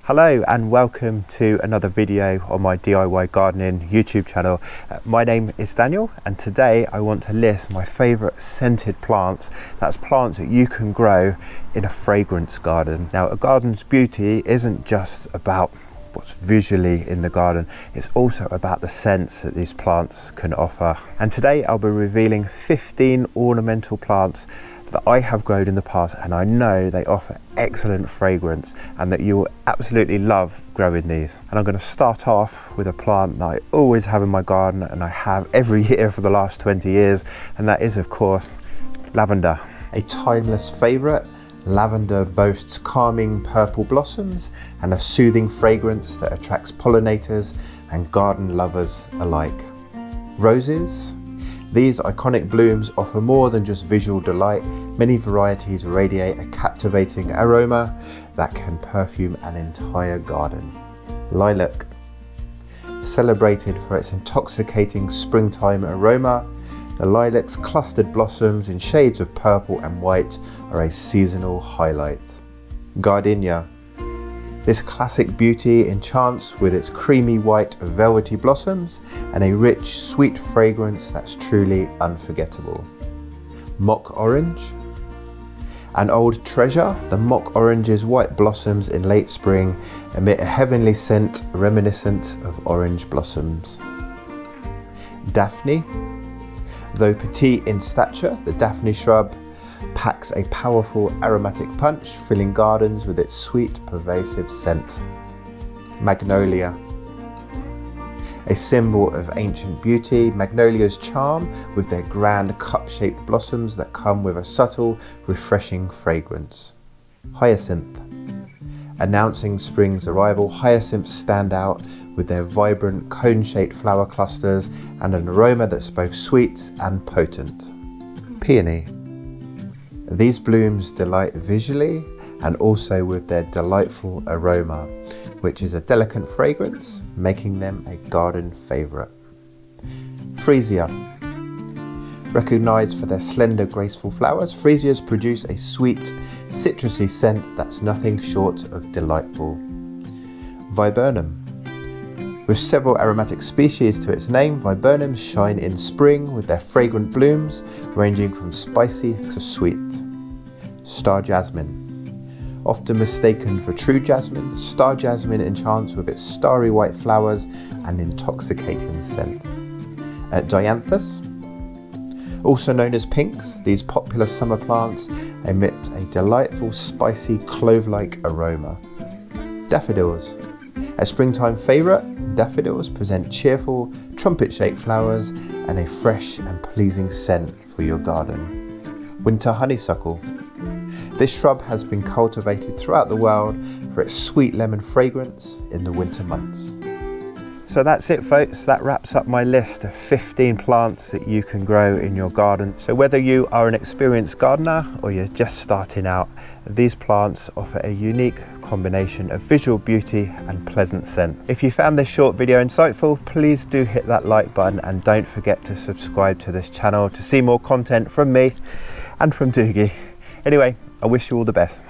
Hello and welcome to another video on my DIY gardening YouTube channel. My name is Daniel and today I want to list my favourite scented plants. That's plants that you can grow in a fragrance garden. Now, a garden's beauty isn't just about what's visually in the garden, it's also about the scents that these plants can offer. And today I'll be revealing 15 ornamental plants that I have grown in the past, and I know they offer excellent fragrance and that you will absolutely love growing these. And I'm going to start off with a plant that I always have in my garden and I have every year for the last 20 years, and that is of course lavender. A timeless favourite, lavender boasts calming purple blossoms and a soothing fragrance that attracts pollinators and garden lovers alike. Roses. These iconic blooms offer more than just visual delight. Many varieties radiate a captivating aroma that can perfume an entire garden. Lilac. Celebrated for its intoxicating springtime aroma, the lilac's clustered blossoms in shades of purple and white are a seasonal highlight. Gardenia. This classic beauty enchants with its creamy white velvety blossoms and a rich, sweet fragrance that's truly unforgettable. Mock orange. An old treasure, the mock orange's white blossoms in late spring emit a heavenly scent reminiscent of orange blossoms. Daphne. Though petite in stature, the Daphne shrub packs a powerful aromatic punch, filling gardens with its sweet, pervasive scent. Magnolia. A symbol of ancient beauty, magnolias charm with their grand cup-shaped blossoms that come with a subtle, refreshing fragrance. Hyacinth. Announcing spring's arrival, hyacinths stand out with their vibrant cone-shaped flower clusters and an aroma that's both sweet and potent. Peony. These blooms delight visually and also with their delightful aroma, which is a delicate fragrance, making them a garden favourite. Freesia. Recognised for their slender, graceful flowers, freesias produce a sweet, citrusy scent that's nothing short of delightful. Viburnum. With several aromatic species to its name, viburnums shine in spring with their fragrant blooms, ranging from spicy to sweet. Star jasmine. Often mistaken for true jasmine, star jasmine enchants with its starry white flowers and intoxicating scent. Dianthus. Also known as pinks, these popular summer plants emit a delightful, spicy, clove-like aroma. Daffodils. A springtime favourite, daffodils present cheerful, trumpet-shaped flowers and a fresh and pleasing scent for your garden. Winter honeysuckle. This shrub has been cultivated throughout the world for its sweet lemon fragrance in the winter months. So that's it, folks. That wraps up my list of 15 plants that you can grow in your garden. So whether you are an experienced gardener or you're just starting out, these plants offer a unique combination of visual beauty and pleasant scent. If you found this short video insightful, please do hit that like button and don't forget to subscribe to this channel to see more content from me and from Doogie. Anyway, I wish you all the best.